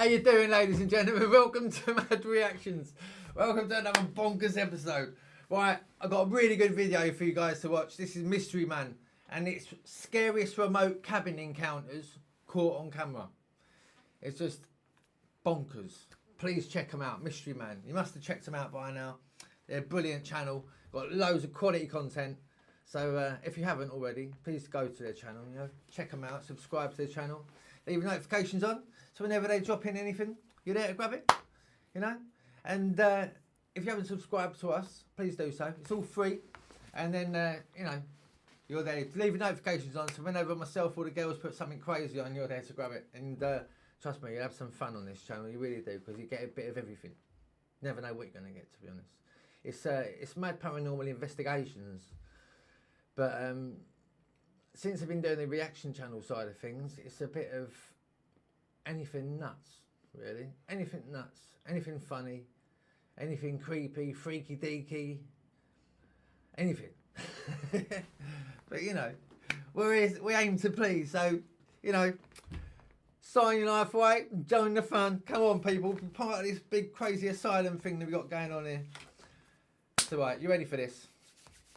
How you doing, ladies and gentlemen? Welcome to M.A.D Reactions. Welcome to another bonkers episode. Right, I've got a really good video for you guys to watch. This is Mystery Man, and it's scariest remote cabin encounters caught on camera. It's just bonkers. Please check them out, Mystery Man. You must have checked them out by now. They're a brilliant channel. Got loads of quality content. So if you haven't already, please go to their channel. You know, check them out. Subscribe to their channel. Leave notifications on, so whenever they drop in anything, you're there to grab it. You know. And if you haven't subscribed to us, please do so. It's all free. And then you know, you're there. Leave notifications on, so whenever myself or the girls put something crazy on, you're there to grab it. And trust me, you'll have some fun on this channel. You really do, because you get a bit of everything. Never know what you're going to get, to be honest. It's M.A.D Paranormal Investigations. But since I've been doing the reaction channel side of things, it's a bit of anything nuts, really. Anything nuts, anything funny, anything creepy, freaky deaky, anything. But you know, we aim to please. So you know, sign your life away, join the fun. Come on, people, be part of this big crazy asylum thing that we got going on here. So right, you ready for this?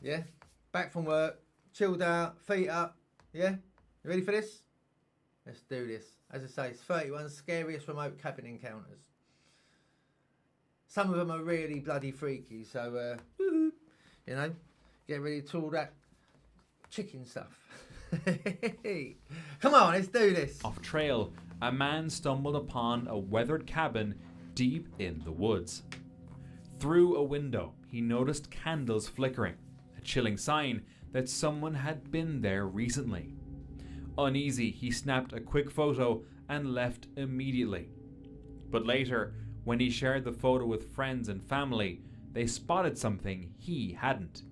Yeah. Back from work, chilled out, feet up, yeah? You ready for this? Let's do this. As I say, it's 31 scariest remote cabin encounters. Some of them are really bloody freaky, so, you know, get ready to all that chicken stuff. Come on, let's do this. Off trail, a man stumbled upon a weathered cabin deep in the woods. Through a window, he noticed candles flickering. Chilling sign that someone had been there recently. Uneasy, he snapped a quick photo and left immediately. But later, when he shared the photo with friends and family, they spotted something he hadn't.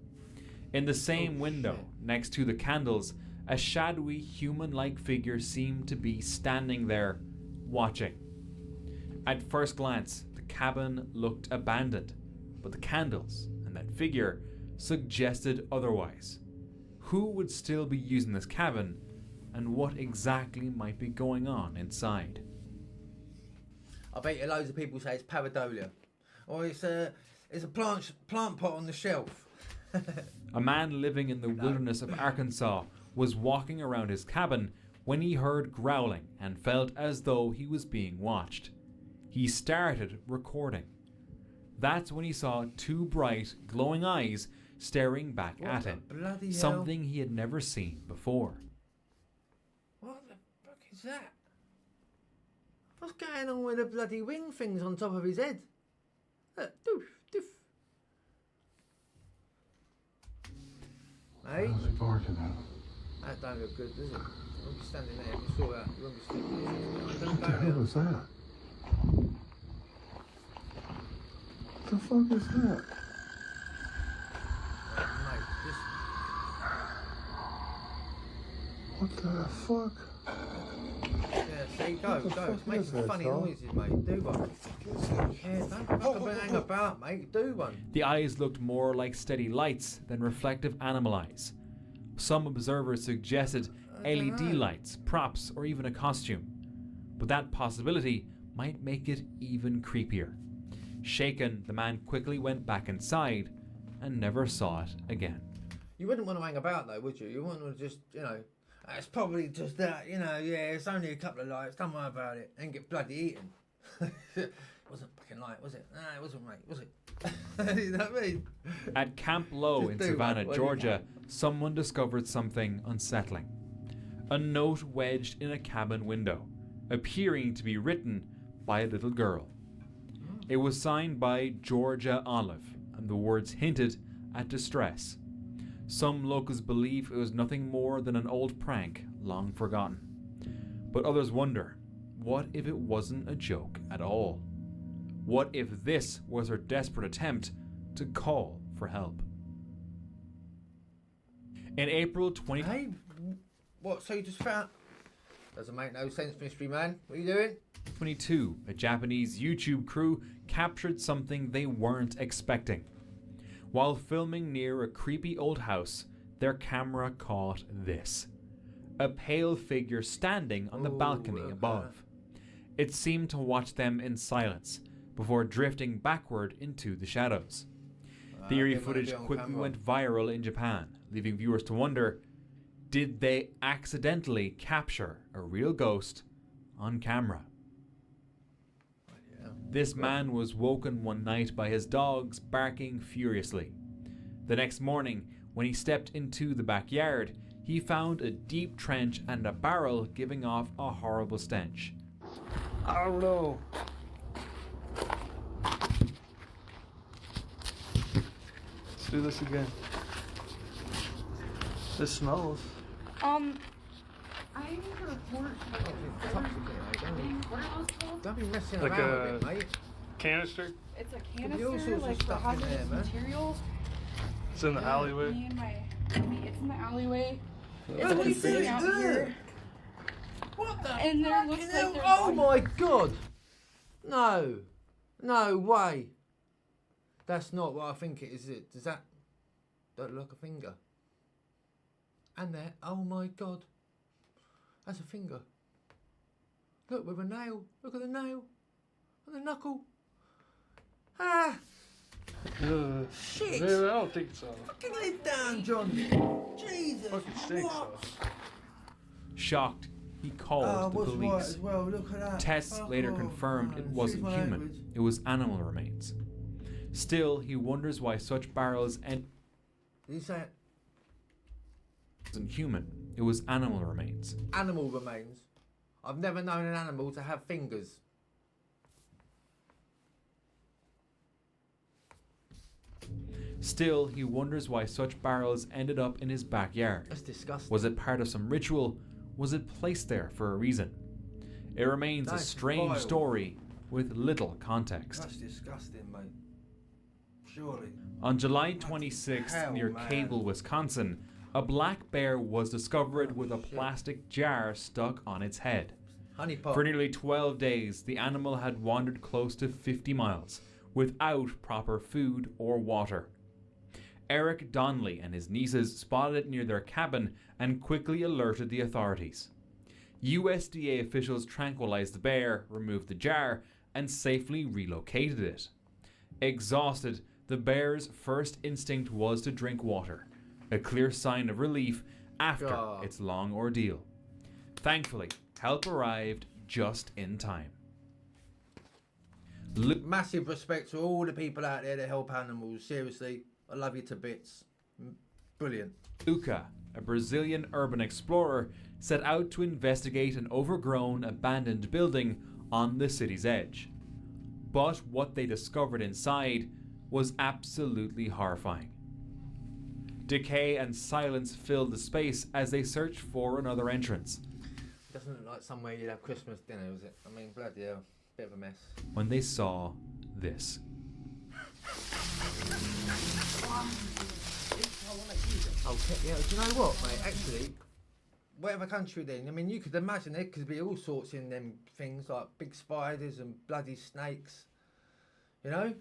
In the same window, next to the candles, a shadowy human-like figure seemed to be standing there, watching. At first glance, the cabin looked abandoned, but the candles and that figure suggested otherwise. Who would still be using this cabin, and what exactly might be going on inside? I bet you loads of people say it's pareidolia, or it's a plant pot on the shelf. A man living in the wilderness of Arkansas was walking around his cabin when he heard growling and felt as though he was being watched. He started recording. That's when he saw two bright, glowing eyes staring back at him, something he had never seen before. What the fuck is that? What's going on with the bloody wing things on top of his head? Look, doof, doof. Mate? How's he barking at? That don't look good, does it? You won't be standing there. You saw that. You won't be standing there. What the hell is that? What the fuck is that? What the fuck? Yeah, see, go. It's making funny noises, mate. Do one. Yeah, don't fucking hang about, mate. Do one. The eyes looked more like steady lights than reflective animal eyes. Some observers suggested LED lights, props, or even a costume. But that possibility might make it even creepier. Shaken, the man quickly went back inside and never saw it again. You wouldn't want to hang about, though, would you? You wouldn't want to just, you know, it's probably just that, you know, yeah, it's only a couple of lights, don't worry about it, and get bloody eaten. It wasn't fucking light, was it? No, it wasn't, mate, was it? You know what I mean? At Camp Low in Savannah, Georgia, someone discovered something unsettling. A note wedged in a cabin window, appearing to be written by a little girl. It was signed by Georgia Olive, and the words hinted at distress. Some locals believe it was nothing more than an old prank, long forgotten. But others wonder, what if it wasn't a joke at all? What if this was her desperate attempt to call for help? In April 20... Hey, what, so you just found... Doesn't make no sense, Mystery Man. What are you doing? 2022, a Japanese YouTube crew captured something they weren't expecting. While filming near a creepy old house, their camera caught this. A pale figure standing on the balcony above. It seemed to watch them in silence before drifting backward into the shadows. The eerie footage quickly went viral in Japan, leaving viewers to wonder, did they accidentally capture a real ghost on camera? This man was woken one night by his dogs barking furiously. The next morning, when he stepped into the backyard, he found a deep trench and a barrel giving off a horrible stench. I don't know. Let's do this again. This smells. I need to report. What are those called? Don't be messing Like around with it, mate. Canister? It's a Could be all canister, sorts of like for stuff in there, hazardous man. material. It's in the alleyway. Me and my, it's in the alleyway. Look It's at been sitting this. out Ugh. here. What the And there looks fucking like hell? there's Oh bodies. my god! No. No way. That's not what I think it is, it? Does that look like a finger? And there, oh my god. That's a finger. Look, with a nail. Look at the nail. And the knuckle. Ah! Shit! Yeah, I don't think so. Fucking lid down, John. Jesus. Fucking stinks what? though. Shocked, he called the what's right police. as well? Look at that. Tests Fuck later off, confirmed it man. wasn't Excuse my human, language. it was animal remains. Still, he wonders why such barrels Did you say it? wasn't human, it was animal remains. Animal remains? I've never known an animal to have fingers. Still, he wonders why such barrels ended up in his backyard. That's disgusting. Was it part of some ritual? Was it placed there for a reason? It remains a That's strange vile. story with little context. That's disgusting, mate. Surely. On July 26th, hell, near man. Cable, Wisconsin, a black bear was discovered with a plastic jar stuck on its head. Honey pot. For nearly 12 days, the animal had wandered close to 50 miles without proper food or water. Eric Donnelly and his nieces spotted it near their cabin and quickly alerted the authorities. USDA officials tranquilized the bear, removed the jar, and safely relocated it. Exhausted, the bear's first instinct was to drink water, a clear sign of relief after God. its long ordeal. Thankfully, help arrived just in time. Massive respect to all the people out there that help animals. Seriously, I love you to bits. Brilliant. Luca, a Brazilian urban explorer, set out to investigate an overgrown, abandoned building on the city's edge. But what they discovered inside was absolutely horrifying. Decay and silence filled the space as they searched for another entrance. Doesn't look like somewhere you'd have Christmas dinner, is it? I mean, bloody hell. Bit of a mess. When they saw this. Okay, yeah, do you know what, mate? Actually, whatever country then, I mean, you could imagine there could be all sorts in them things, like big spiders and bloody snakes. You know?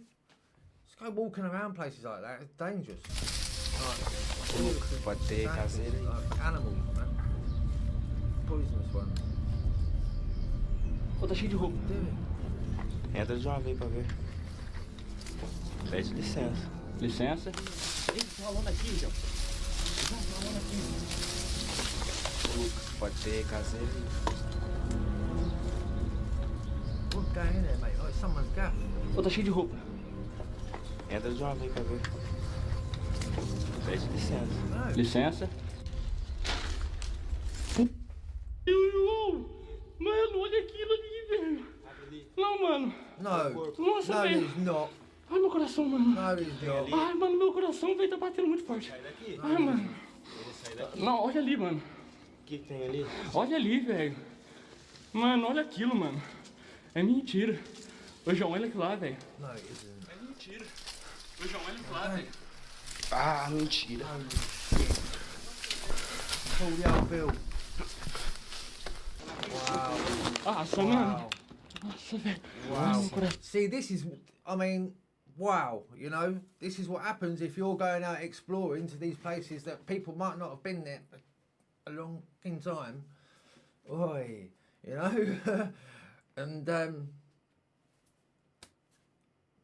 Just go walking around places like that, it's dangerous. Like, like animals, man. Poisonous ones. Pô, tá cheio de roupa. Do it. Entra de uma vez pra ver. Pede licença. Licença? Eita, tem uma lona aqui, João. Tem uma lona aqui. Pode ter caseiro. What's going in there, mate? Oh, it's someone's gaff. Pô, tá cheio de roupa. Entra de uma vez pra ver. Pede licença. No. Licença? Mano, olha aquilo ali, velho. Não, mano. No. Nossa, No, velho. he's not. Ai, meu coração, mano. No, he's not. Ai, mano, meu coração, velho, tá batendo muito forte. Ai, mano. Não, olha ali, mano. O que tem ali? Olha ali, velho. Mano, olha aquilo, mano. É mentira. Ô, João, olha aquilo lá, velho. No, it isn't. É mentira. Ô, João, olha aquilo lá, velho. Ah, mentira. Pull the old bill. Wow. Nossa, mano. Nossa, velho. Ai, meu coração. See, this is, I mean, wow, you know, this is what happens if you're going out exploring to these places that people might not have been there for a long time. Oi, you know, And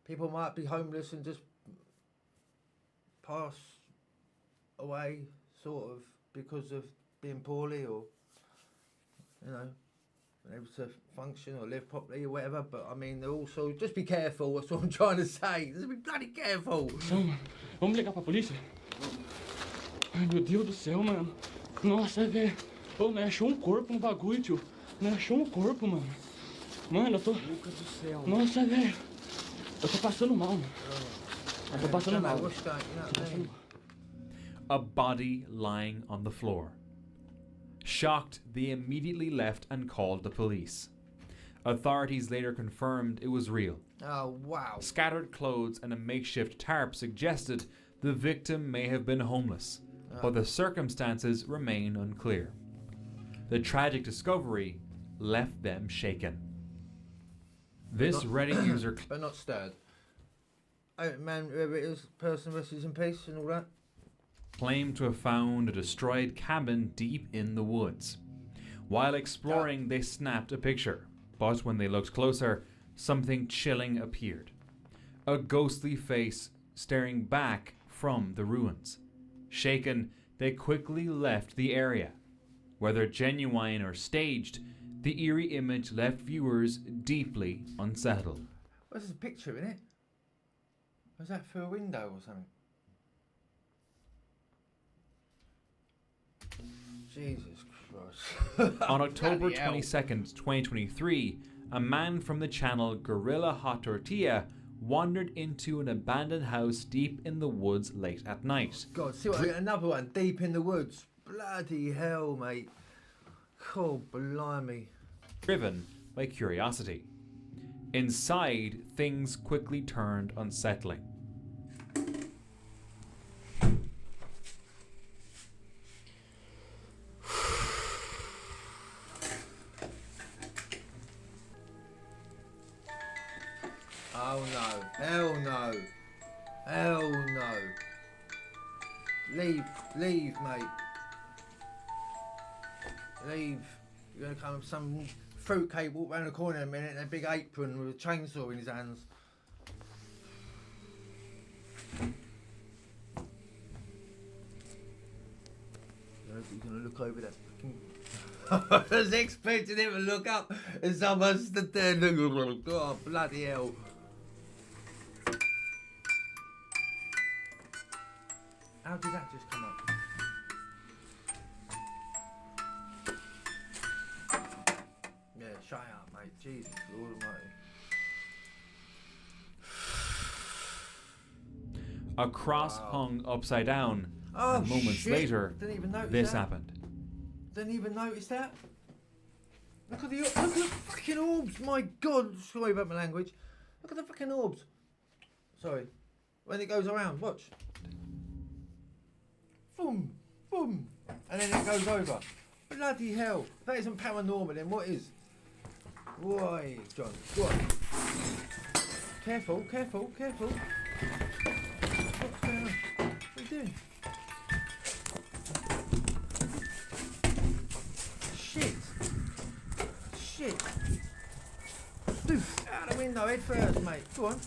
people might be homeless and just pass away, sort of, because of being poorly, or you know, able to function or live properly or whatever. But I mean, they're also, just be careful. That's what I'm trying to say. Just be bloody careful. Não, mano. Vamos ligar pra polícia? Ai, meu Deus do céu, mano. Nossa, velho. Ô, né, achou um corpo no bagulho, tio. Né, achou um corpo, mano. Mano, eu tô... Lucas do céu. Nossa, velho. Eu tô passando mal, mano. Eu tô passando mal. What's going, you know what I mean? A body lying on the floor. Shocked, they immediately left and called the police. Authorities later confirmed it was real. Oh, wow. Scattered clothes and a makeshift tarp suggested the victim may have been homeless, but the circumstances remain unclear. The tragic discovery left them shaken. This Reddit user But not stirred. Oh, man, whoever it is, person rests in peace and all that. claimed to have found a destroyed cabin deep in the woods. While exploring, they snapped a picture, but when they looked closer, something chilling appeared. A ghostly face staring back from the ruins. Shaken, they quickly left the area. Whether genuine or staged, the eerie image left viewers deeply unsettled. What's this picture in it? Was that through a window or something? Jesus Christ. On October Bloody hell. 22nd, 2023, a man from the channel Gorilla Hot Tortilla wandered into an abandoned house deep in the woods late at night. God, see what I get, another one, deep in the woods. Bloody hell, mate. Oh, blimey. Driven by curiosity. Inside, things quickly turned unsettling. Oh no. Hell no. Hell no. Leave, mate. Leave. You're gonna come with some fruitcake, walk round the corner in a minute in a big apron with a chainsaw in his hands. He's gonna look over that fucking... I was expecting him to look up and someone stood there and look, oh bloody hell. How did that just come up? Yeah, shut up, mate. Jesus, Lord Almighty. A cross hung upside down, Oh, and moments shit. later, Didn't even notice this that. happened. Didn't even notice that. Look at the fucking orbs. My God, sorry about my language. Look at the fucking orbs. Sorry. When it goes around, watch. Boom, boom, and then it goes over. Bloody hell! If that isn't paranormal, then what is? Why, John? Go on. Careful, careful, careful. What's going on? What are you doing? Shit! Shit! Doof! Out the window, head first, mate. Go on.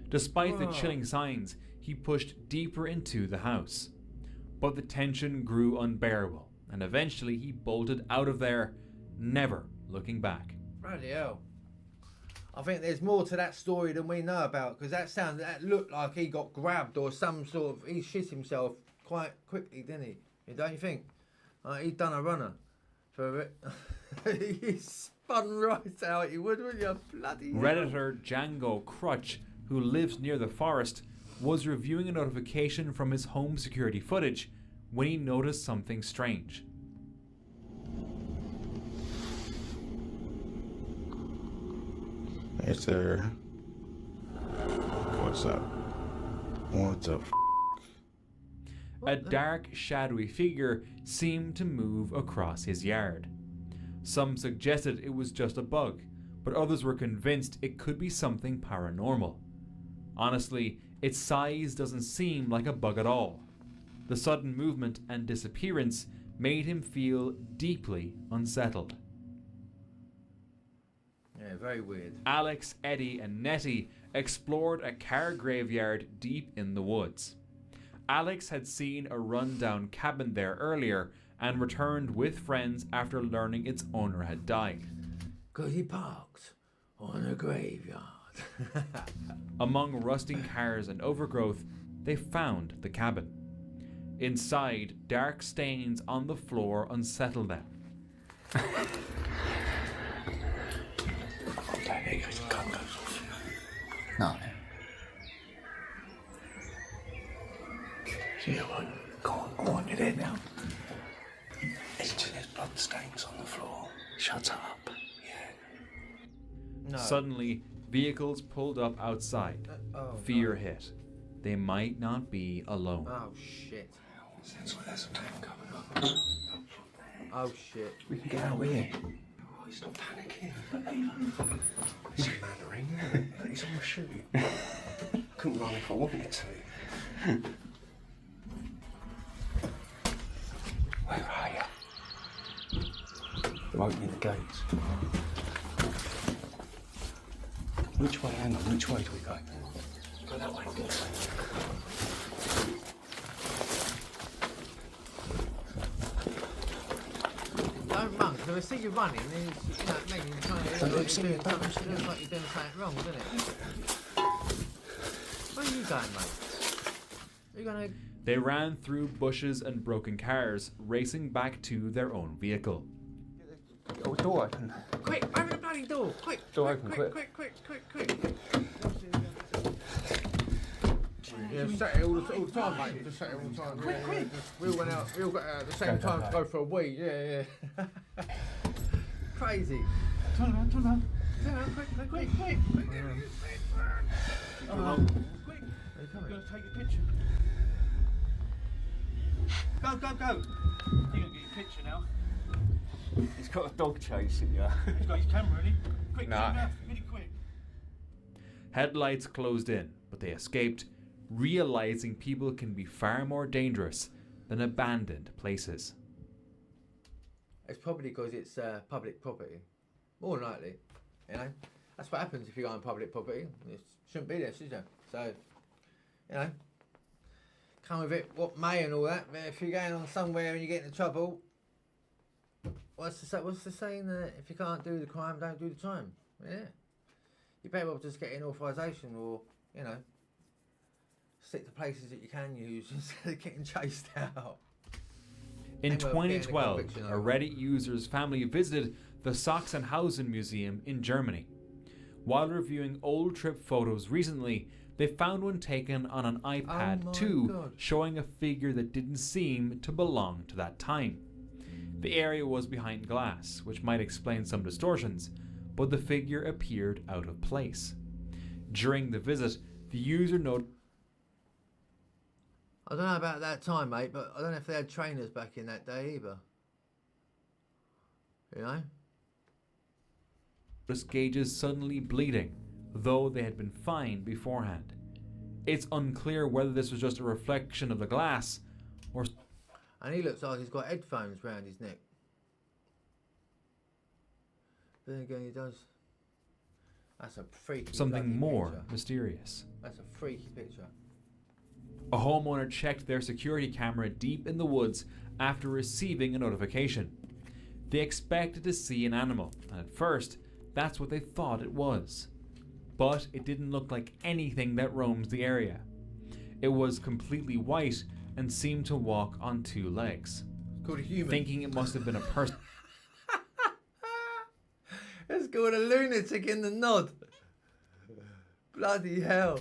Despite the Whoa. chilling signs, he pushed deeper into the house. But the tension grew unbearable, and eventually he bolted out of there, never looking back. Bloody hell. I think there's more to that story than we know about, because that looked like he got grabbed or some sort of, he shit himself quite quickly, didn't he? Don't you think? He'd done a runner for it. He spun right out, he would, wouldn't you? Bloody hell. Redditor Django Crutch, who lives near the forest, was reviewing a notification from his home security footage when he noticed something strange. Hey, sir. What's up? What's up? A dark, shadowy figure seemed to move across his yard. Some suggested it was just a bug, but others were convinced it could be something paranormal. Honestly, its size doesn't seem like a bug at all. The sudden movement and disappearance made him feel deeply unsettled. Yeah, very weird. Alex, Eddie, and Nettie explored a car graveyard deep in the woods. Alex had seen a rundown cabin there earlier and returned with friends after learning its owner had died. 'Cause he parked on a graveyard. Among rusting cars and overgrowth, they found the cabin. Inside, dark stains on the floor unsettled them. No. Yeah, well, go on, you're there now. There's blood stains on the floor. Shut up. Yeah. No. Suddenly, vehicles pulled up outside. Oh, Fear no. hit. They might not be alone. Oh shit. That's why there's a tank coming up. Oh shit. We can get out of here. Oh, he's not panicking. He's mannering. He's on the shoot. Couldn't run if I wanted to. Where are you? They're opening the gates. Which way? Hang on. Which way do we go? Go that way. Go that way. Don't run, because if I see you running, then it's, you know what I mean? You're trying to Don't looks see me, don't like see me. you're doing something wrong, doesn't it? Where are you going, mate? Are you going to... They ran through bushes and broken cars, racing back to their own vehicle. Oh, door open. Quick, open the bloody door! Quick! Door quick, open, quick, quick, quick, quick, quick! Yeah, set it all the time, mate. Just set it all the time. Quick, quick! We all went out, we all got out at the same time to go for a wee. Yeah, yeah. Crazy. Turn around, turn around. Turn around, quick, quick, quick, quick, quick. Quick. Are you I'm coming? gonna take your picture. Go, go, go. You're gonna get your picture now. He's got a dog chasing you. He's got his camera ready. Quick, Nah. turn around, really quick. Headlights closed in, but they escaped, realizing people can be far more dangerous than abandoned places. It's probably because it's public property. More than likely, you know. That's what happens if you go on public property. It shouldn't be there, should you? So, you know, come with it, what may and all that. But if you're going on somewhere and you get into trouble, what's the saying? If you can't do the crime, don't do the time. Yeah. You better well just get an authorisation, or you know, stick to places that you can use instead of getting chased out. In They were getting a 2012, conviction a over. Reddit user's family visited the Sachsenhausen Museum in Germany. While reviewing old trip photos recently, they found one taken on an iPad my 2 God. showing a figure that didn't seem to belong to that time. The area was behind glass, which might explain some distortions, but the figure appeared out of place. During the visit, the user noted I don't know about that time, mate, but I don't know if they had trainers back in that day either. You know? gauges suddenly bleeding, though they had been fine beforehand. It's unclear whether this was just a reflection of the glass or And he looks like he's got headphones round his neck. But then again, he does. That's a freaky something bloody more picture. mysterious. That's a freaky picture. A homeowner checked their security camera deep in the woods after receiving a notification. They expected to see an animal, and at first, that's what they thought it was. But it didn't look like anything that roams the area. It was completely white and seemed to walk on two legs. It's called a human. Thinking it must have been a person. It's called a lunatic in the nod. Bloody hell.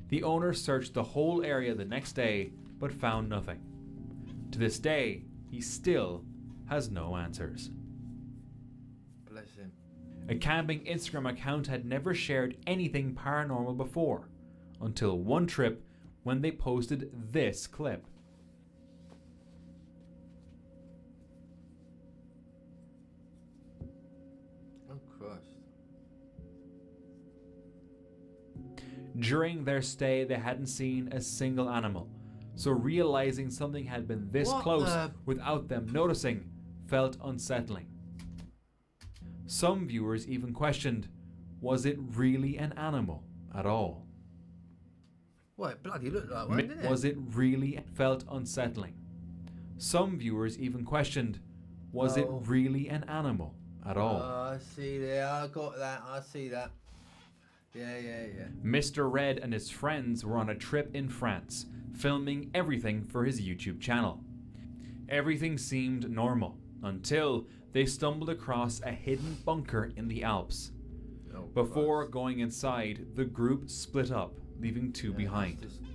The owner searched the whole area the next day, but found nothing. To this day, he still has no answers. Bless him. A camping Instagram account had never shared anything paranormal before, until one trip when they posted this clip. Oh Christ. During their stay, they hadn't seen a single animal, so realizing something had been this What close the- without them noticing felt unsettling. Some viewers even questioned, was it really an animal at all? Well, it bloody looked like one, didn't it? Was it really felt unsettling? Some viewers even questioned, was it Oh. really an animal at all? Oh, I see there. I got that. I see that. Yeah. Mr. Red and his friends were on a trip in France, filming everything for his YouTube channel. Everything seemed normal until they stumbled across a hidden bunker in the Alps. Oh, Before Christ. going inside, the group split up, leaving two Yeah, behind. that's just-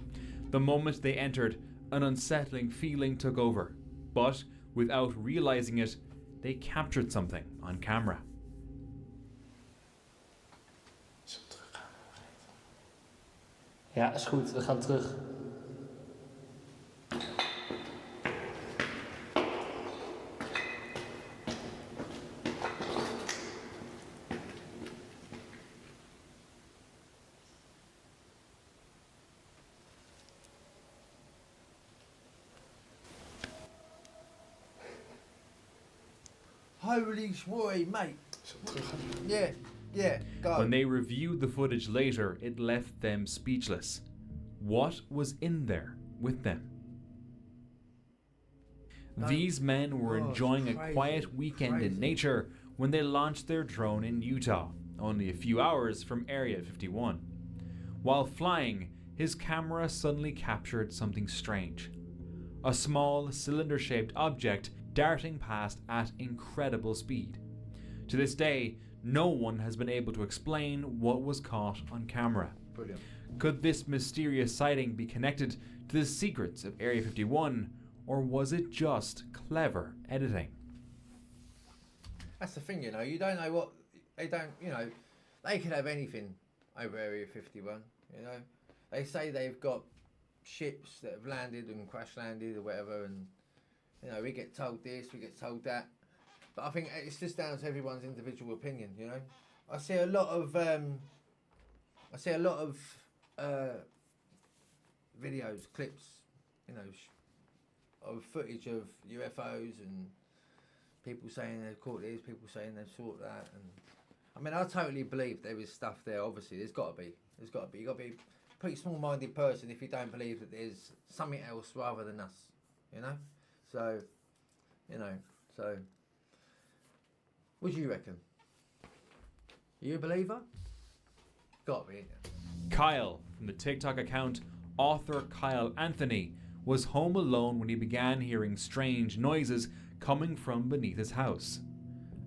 The moment they entered, an unsettling feeling took over, but without realizing it, they captured something on camera. Ja, is goed. We gaan terug. Holy schmoy, mate. Yeah, go. When they reviewed the footage later, it left them speechless. What was in there with them? These men were Oh, enjoying a crazy, quiet weekend in crazy. nature when they launched their drone in Utah, only a few hours from Area 51. While flying, his camera suddenly captured something strange. A small, cylinder-shaped object darting past at incredible speed. To this day, no one has been able to explain what was caught on camera. Brilliant. Could this mysterious sighting be connected to the secrets of Area 51, or was it just clever editing? That's the thing, you know. You don't know what they don't. You know, they could have anything over Area 51. You know, they say they've got ships that have landed and crash landed or whatever, and you know we get told this, we get told that. But I think it's just down to everyone's individual opinion. You know, I see a lot of videos, clips, you know, of footage of UFOs and people saying they've caught this, people saying they've saw that, and I mean, I totally believe there is stuff there. Obviously, there's got to be. You got to be a pretty small-minded person if you don't believe that there's something else rather than us. You know, so what do you reckon? You a believer? Got to be. Kyle, from the TikTok account Author Kyle Anthony, was home alone when he began hearing strange noises coming from beneath his house.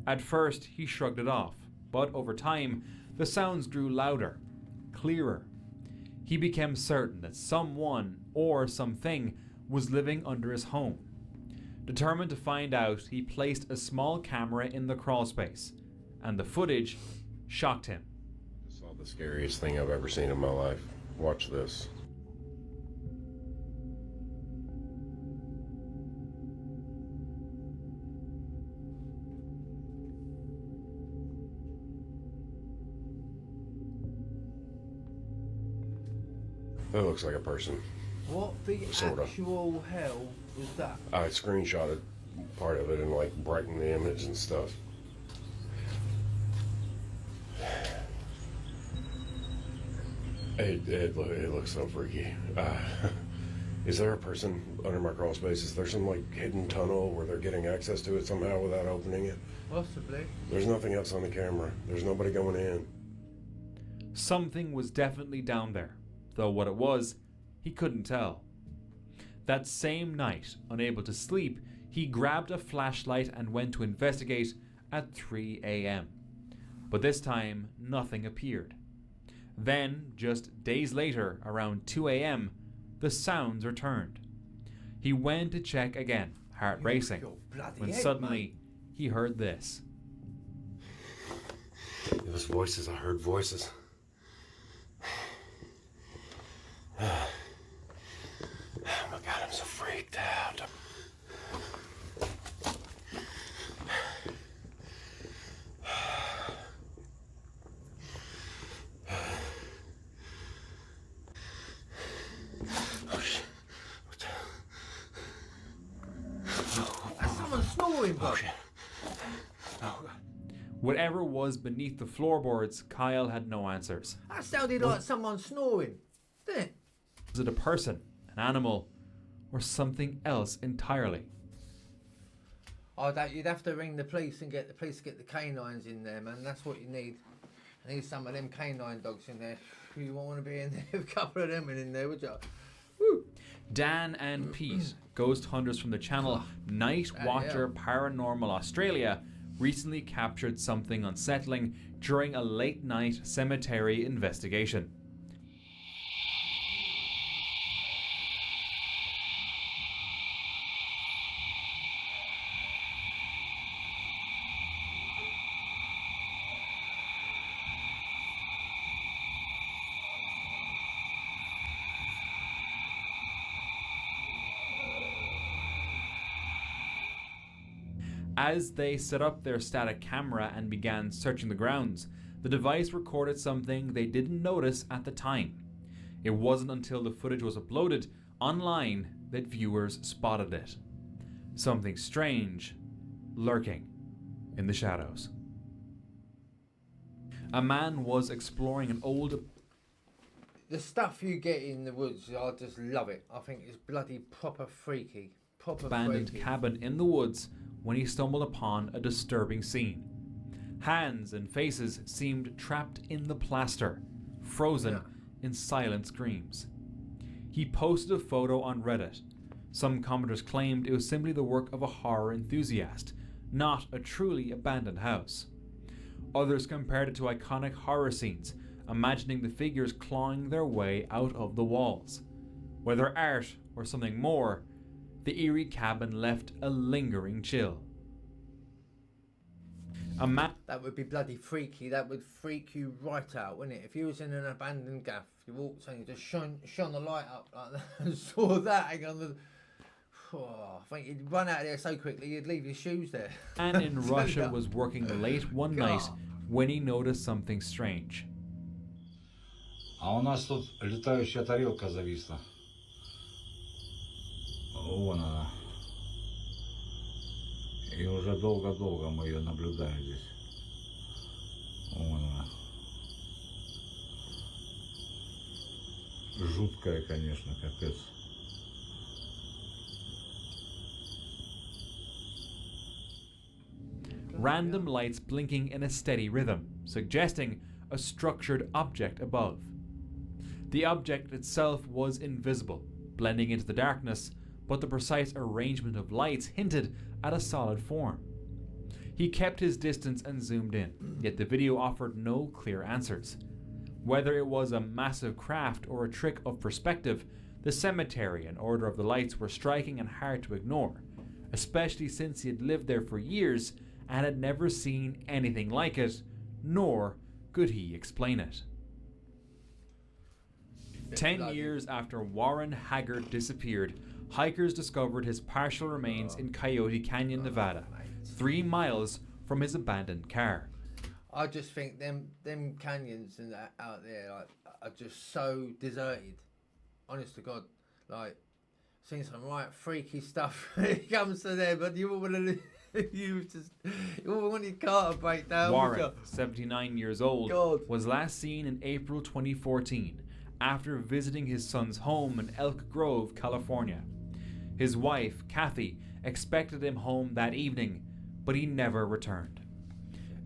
At first, he shrugged it off, but over time, the sounds grew louder, clearer. He became certain that someone or something was living under his home. Determined to find out, he placed a small camera in the crawl space, and the footage shocked him. I saw the scariest thing I've ever seen in my life. Watch this. That looks like a person. What the Sorta. actual hell was that? I screenshotted part of it and like brightened the image and stuff. It looks so freaky. Is there a person under my crawl space? Is there some like hidden tunnel where they're getting access to it somehow without opening it? Possibly. There's nothing else on the camera. There's nobody going in. Something was definitely down there, though what it was, he couldn't tell. That same night, unable to sleep, he grabbed a flashlight and went to investigate at 3 a.m. But this time, nothing appeared. Then, just days later, around 2 a.m., the sounds returned. He went to check again, heart racing, Your bloody when head, suddenly he heard this. Those voices, I heard voices. Oh my God, I'm so freaked out. Oh shit. What the hell? That's someone snoring, bro. Oh shit. Oh God. Whatever was beneath the floorboards, Kyle had no answers. That sounded like someone snoring, didn't it? Was it a person, an animal, or something else entirely? Oh, you'd have to ring the police and get the police to get the canines in there, man. That's what you need. I need some of them canine dogs in there. You won't want to be in there with a couple of them in there, would you? Woo. Dan and Pete, ghost hunters from the channel Night Watcher Paranormal Australia, recently captured something unsettling during a late-night cemetery investigation. As they set up their static camera and began searching the grounds, the device recorded something they didn't notice at the time. It wasn't until the footage was uploaded online that viewers spotted it. Something strange lurking in the shadows. A man was exploring an old... The stuff you get in the woods, I just love it. I think it's bloody proper freaky. Proper abandoned freaky. cabin in the woods when he stumbled upon a disturbing scene. Hands and faces seemed trapped in the plaster, frozen in silent screams. He posted a photo on Reddit. Some commenters claimed it was simply the work of a horror enthusiast, not a truly abandoned house. Others compared it to iconic horror scenes, imagining the figures clawing their way out of the walls. Whether art or something more, the eerie cabin left a lingering chill. That would be bloody freaky. That would freak you right out, wouldn't it? If you was in an abandoned gaff, you walked and you just shone the light up like that and saw that hang on the... Oh, I think you'd run out of there so quickly you'd leave your shoes there. A man in Russia was working late one night when he noticed something strange. А у нас тут летающая тарелка зависла. Вон она. И уже долго-долго мы ее наблюдаем здесь. Вон она. Жуткая, конечно, капец. Random lights blinking in a steady rhythm, suggesting a structured object above. The object itself was invisible, blending into the darkness, but the precise arrangement of lights hinted at a solid form. He kept his distance and zoomed in, yet the video offered no clear answers. Whether it was a massive craft or a trick of perspective, the cemetery and order of the lights were striking and hard to ignore, especially since he had lived there for years and had never seen anything like it, nor could he explain it. 10 years after Warren Haggard disappeared, hikers discovered his partial remains in Coyote Canyon, Nevada, 3 miles from his abandoned car. I just think them canyons and that out there are just so deserted. Honest to God, like seen some right freaky stuff when it comes to there, but you wouldn't you want your car to break down. Warren, 79 years old, was last seen in April 2014 after visiting his son's home in Elk Grove, California. His wife, Kathy, expected him home that evening, but he never returned.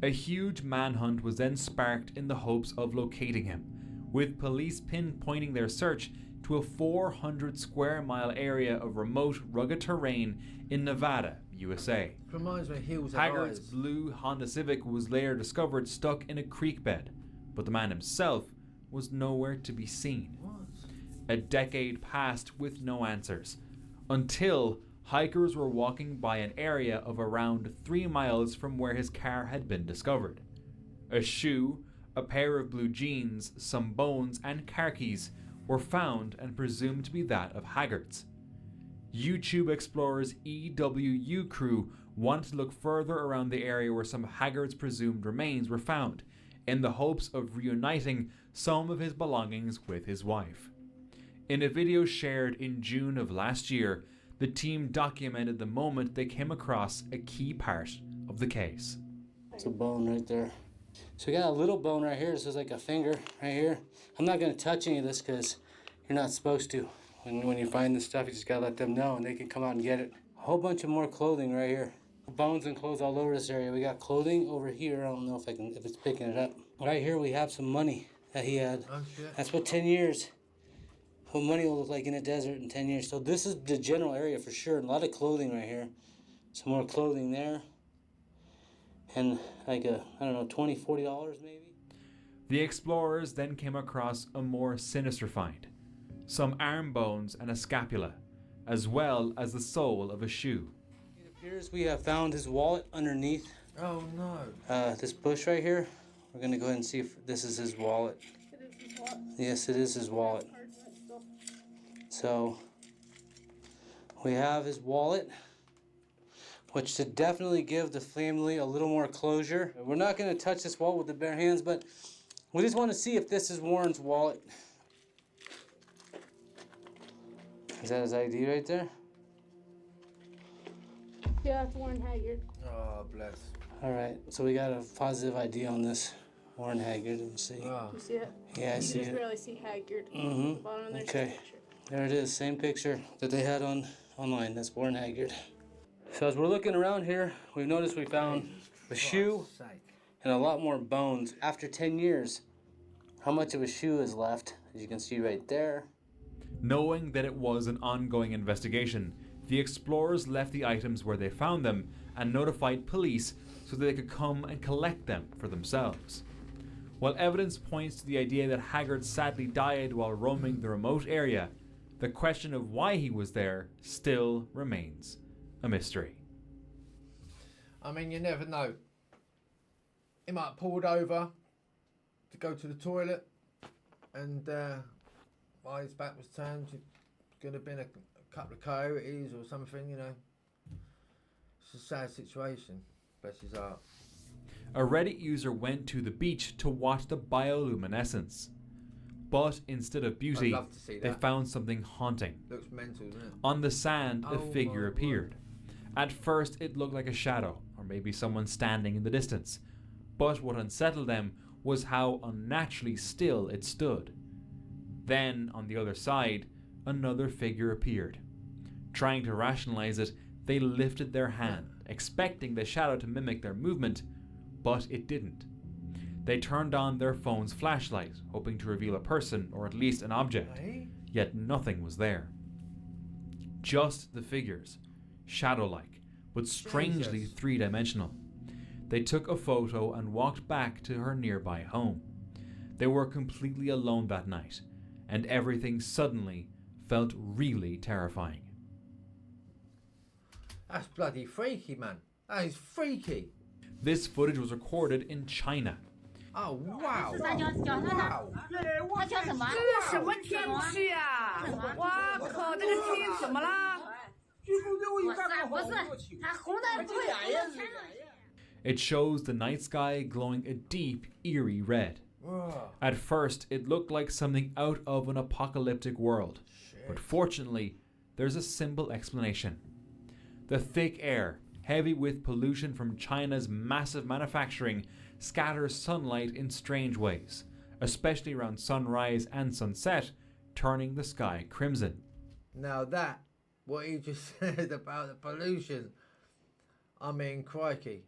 A huge manhunt was then sparked in the hopes of locating him, with police pinpointing their search to a 400 square mile area of remote, rugged terrain in Nevada, USA. Reminds me of Hills of Haggard's Eyes. blue Honda Civic was later discovered stuck in a creek bed, but the man himself was nowhere to be seen. What? A decade passed with no answers, until hikers were walking by an area of around 3 miles from where his car had been discovered. A shoe, a pair of blue jeans, some bones, and car keys were found and presumed to be that of Haggard's. YouTube explorers EWU crew wanted to look further around the area where some of Haggard's presumed remains were found, in the hopes of reuniting some of his belongings with his wife. In a video shared in June of last year, the team documented the moment they came across a key part of the case. It's a bone right there. So we got a little bone right here. This is like a finger right here. I'm not gonna touch any of this because you're not supposed to. When you find this stuff, you just gotta let them know and they can come out and get it. A whole bunch of more clothing right here. Bones and clothes all over this area. We got clothing over here. I don't know if it's picking it up. Right here we have some money that he had. Oh shit. That's what 10 years. What money will look like in a desert in 10 years. So this is the general area for sure. A lot of clothing right here. Some more clothing there. And like I don't know, $20, $40 maybe. The explorers then came across a more sinister find. Some arm bones and a scapula, as well as the sole of a shoe. It appears we have found his wallet underneath Oh no. this bush right here. We're gonna go ahead and see if this is his wallet. Yes, it is his wallet. So we have his wallet, which should definitely give the family a little more closure. We're not gonna touch this wallet with the bare hands, but we just want to see if this is Warren's wallet. Is that his ID right there? Yeah, it's Warren Haggard. Oh bless. All right, so we got a positive ID on this Warren Haggard. Let me see. Oh. You see it? Yeah, I see You just it. barely see Haggard. Mm-hmm. Bottom there's Okay. the picture. There it is, same picture that they had online. That's Warren Haggard. So as we're looking around here, we've noticed we found a shoe Sake. and a lot more bones. After 10 years, how much of a shoe is left? As you can see right there. Knowing that it was an ongoing investigation, the explorers left the items where they found them and notified police so that they could come and collect them for themselves. While evidence points to the idea that Haggard sadly died while roaming the remote area, the question of why he was there still remains a mystery. I mean, you never know. He might have pulled over to go to the toilet, and while his back was turned, it could have been a couple of coyotes or something, you know. It's a sad situation. Bless his heart. A Reddit user went to the beach to watch the bioluminescence. But instead of beauty, I'd love to see they that. found something haunting. Looks mental, doesn't it? On the sand, Oh a figure my appeared. At first, it looked like a shadow, or maybe someone standing in the distance. But what unsettled them was how unnaturally still it stood. Then, on the other side, another figure appeared. Trying to rationalize it, they lifted their hand, expecting the shadow to mimic their movement, but it didn't. They turned on their phone's flashlight, hoping to reveal a person or at least an object, Hey? yet nothing was there. Just the figures, shadow-like, but strangely Jesus. three-dimensional. They took a photo and walked back to her nearby home. They were completely alone that night, and everything suddenly felt really terrifying. That's bloody freaky, man. That is freaky. This footage was recorded in China. Oh, wow. 他叫他呢？ Wow. 他叫什么？什么天气啊！哇靠，这个天怎么啦？不是，他红的不会。 It shows the night sky glowing a deep, eerie red. Whoa. At first, it looked like something out of an apocalyptic world. But fortunately, there's a simple explanation. The thick air, heavy with pollution from China's massive manufacturing, scatters sunlight in strange ways, especially around sunrise and sunset, turning the sky crimson. Now that, what you just said about the pollution, I mean, crikey.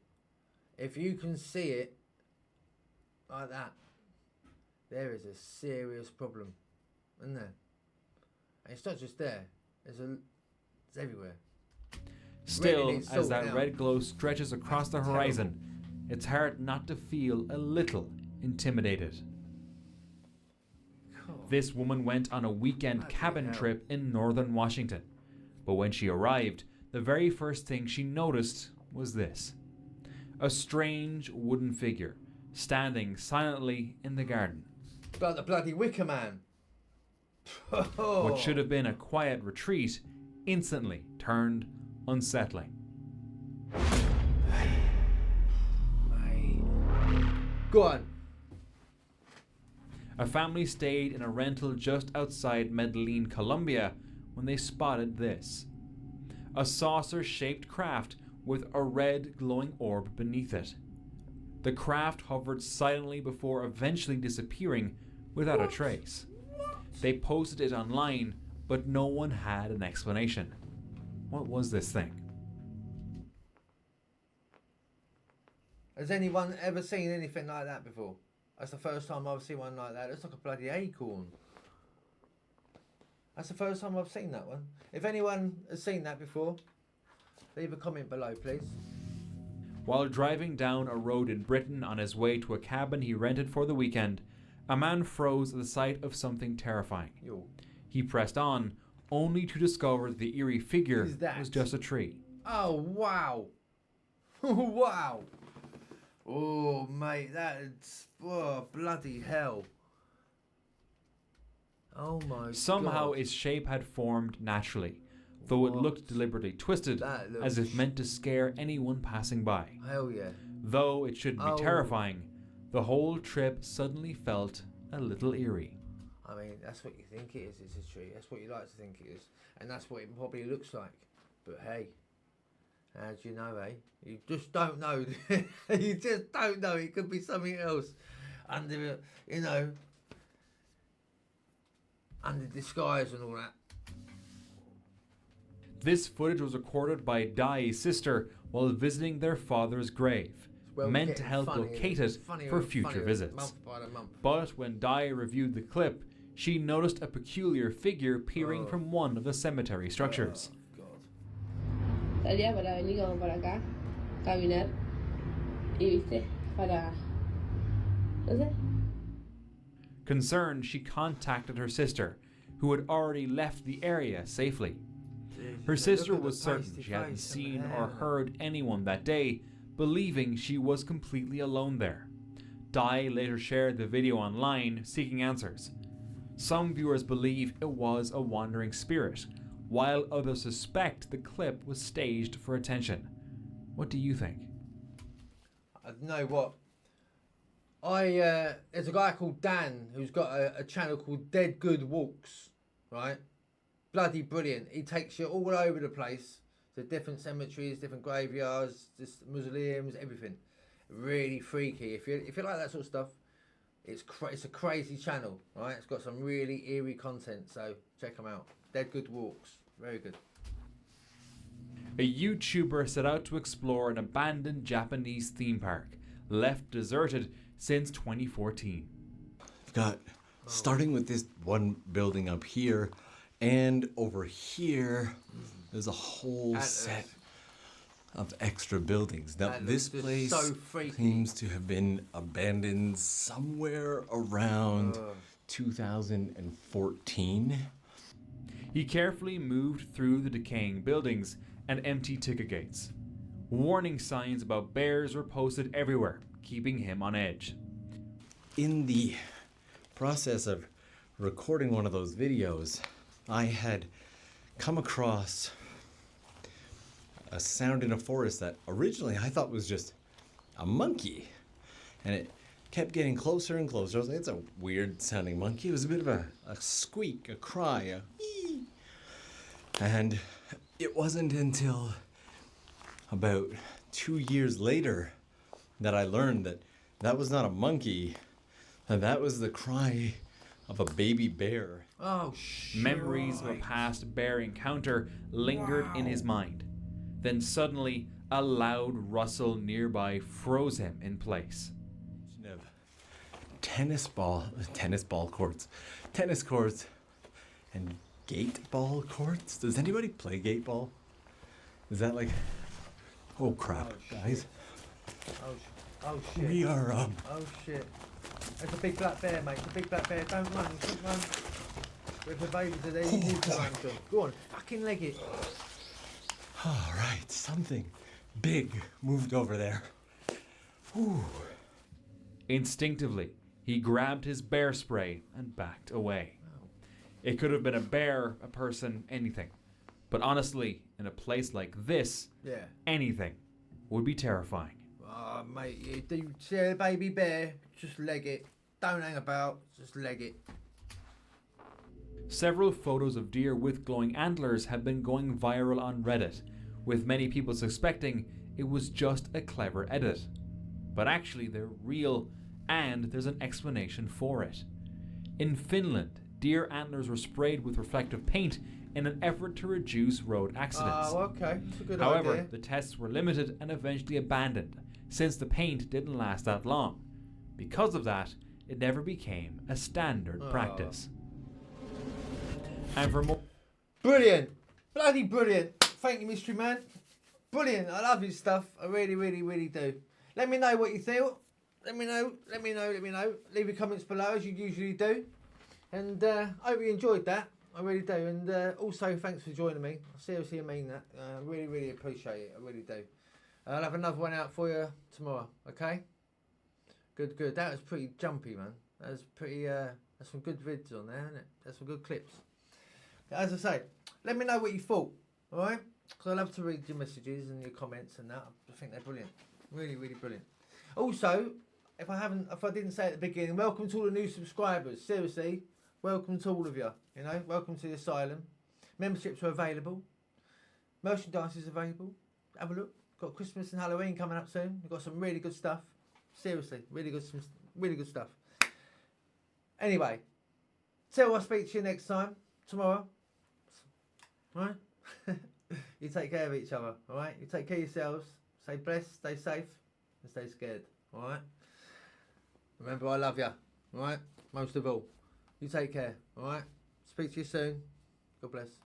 If you can see it like that, there is a serious problem, isn't there? And it's not just there, it's everywhere. Still, needs as sorting that out. red glow stretches across the That's horizon, it's hard not to feel a little intimidated. God. This woman went on a weekend Bloody cabin hell. trip in northern Washington. But when she arrived, the very first thing she noticed was this. A strange wooden figure, standing silently in the garden. About the bloody Wicker Man. What should have been a quiet retreat instantly turned unsettling. Mate. Go on. A family stayed in a rental just outside Medellin, Colombia, when they spotted this. A saucer-shaped craft with a red glowing orb beneath it. The craft hovered silently before eventually disappearing without a trace. They posted it online, but no one had an explanation. What was this thing? Has anyone ever seen anything like that before? That's the first time I've seen one like that. It looks like a bloody acorn. That's the first time I've seen that one. If anyone has seen that before, leave a comment below, please. While driving down a road in Britain on his way to a cabin he rented for the weekend, a man froze at the sight of something terrifying. Yo. He pressed on, only to discover that the eerie figure was just a tree. Oh, wow. Wow. Oh, mate, that's... Oh, bloody hell. Oh, my Somehow God. its shape had formed naturally, though it looked deliberately twisted, as if meant to scare anyone passing by. Hell yeah. Though it shouldn't be terrifying, the whole trip suddenly felt a little eerie. I mean, that's what you think it is. It's a tree. That's what you like to think it is. And that's what it probably looks like. But hey, how do you know, eh? You just don't know. You just don't know. It could be something else under, you know, under disguise and all that. This footage was recorded by Dai's sister while visiting their father's grave, meant to help locate it for future visits. Month by the month. But when Dai reviewed the clip, she noticed a peculiar figure peering from one of the cemetery structures. Salía para venir como para acá, caminar, y viste, para, no sé. Concerned, she contacted her sister, who had already left the area safely. Her sister was certain she hadn't seen or heard anyone that day, believing she was completely alone there. Dai later shared the video online, seeking answers. Some viewers believe it was a wandering spirit, while others suspect the clip was staged for attention. What do you think? I know what. There's a guy called Dan who's got a channel called Dead Good Walks, right? Bloody brilliant. He takes you all over the place to different cemeteries, different graveyards, just mausoleums, everything. Really freaky. If you like that sort of stuff, it's a crazy channel, right? It's got some really eerie content, so check them out. Dead Good Walks. Very good. A YouTuber set out to explore an abandoned Japanese theme park, left deserted since 2014. Got starting with this one building up here, and over here, there's a whole set of extra buildings. Now, this place seems to have been abandoned somewhere around 2014. He carefully moved through the decaying buildings and empty ticket gates. Warning signs about bears were posted everywhere, keeping him on edge. In the process of recording one of those videos, I had come across a sound in a forest that originally I thought was just a monkey, and it kept getting closer and closer. I was like, it's a weird sounding monkey. It was a bit of a squeak, a cry, a ee. And it wasn't until about 2 years later that I learned that that was not a monkey, that was the cry of a baby bear. Oh, shit. Memories of a past bear encounter lingered in his mind. Then suddenly, a loud rustle nearby froze him in place. Of tennis courts, and gate ball courts. Does anybody play gate ball? Is that like? Oh crap, guys! Oh shit! We are Oh shit! There's a big black bear, mate. It's a big black bear. Don't run! Don't run! With the babies are there, you need to run, John. Go on, fucking leg it. All right, something big moved over there. Ooh. Instinctively, he grabbed his bear spray and backed away. It could have been a bear, a person, anything. But honestly, in a place like this, anything would be terrifying. Oh, mate, you do see a baby bear, just leg it. Don't hang about, just leg it. Several photos of deer with glowing antlers have been going viral on Reddit, with many people suspecting it was just a clever edit. but actually they're real, and there's an explanation for it. In Finland, deer antlers were sprayed with reflective paint in an effort to reduce road accidents. Oh, okay. That's a good However, idea. the tests were limited and eventually abandoned, since the paint didn't last that long. Because of that, it never became a standard practice. And for more... Brilliant. Bloody brilliant. Thank you, Mystery Man. Brilliant. I love his stuff. I really, really, really do. Let me know what you feel. Let me know. Leave your comments below, as you usually do. And I hope you enjoyed that. I really do. And also, thanks for joining me. I seriously mean that. I really, really appreciate it. I really do. I'll have another one out for you tomorrow. Okay? Good, good. That was pretty jumpy, man. That was pretty... There's some good vids on there, isn't it? There's some good clips. As I say, let me know what you thought. Alright? Because I love to read your messages and your comments and that. I think they're brilliant. Really, really brilliant. Also, if I didn't say at the beginning, welcome to all the new subscribers. Seriously, welcome to all of you. You know, welcome to the asylum. Memberships are available. Merchandise is available. Have a look. Got Christmas and Halloween coming up soon. We've got some really good stuff. Seriously, really good stuff. Anyway, till I speak to you next time, tomorrow. Alright? You take care of each other, alright? You take care of yourselves. Stay blessed, stay safe, and stay scared, alright? Remember, I love you, alright? Most of all. You take care, alright? Speak to you soon. God bless.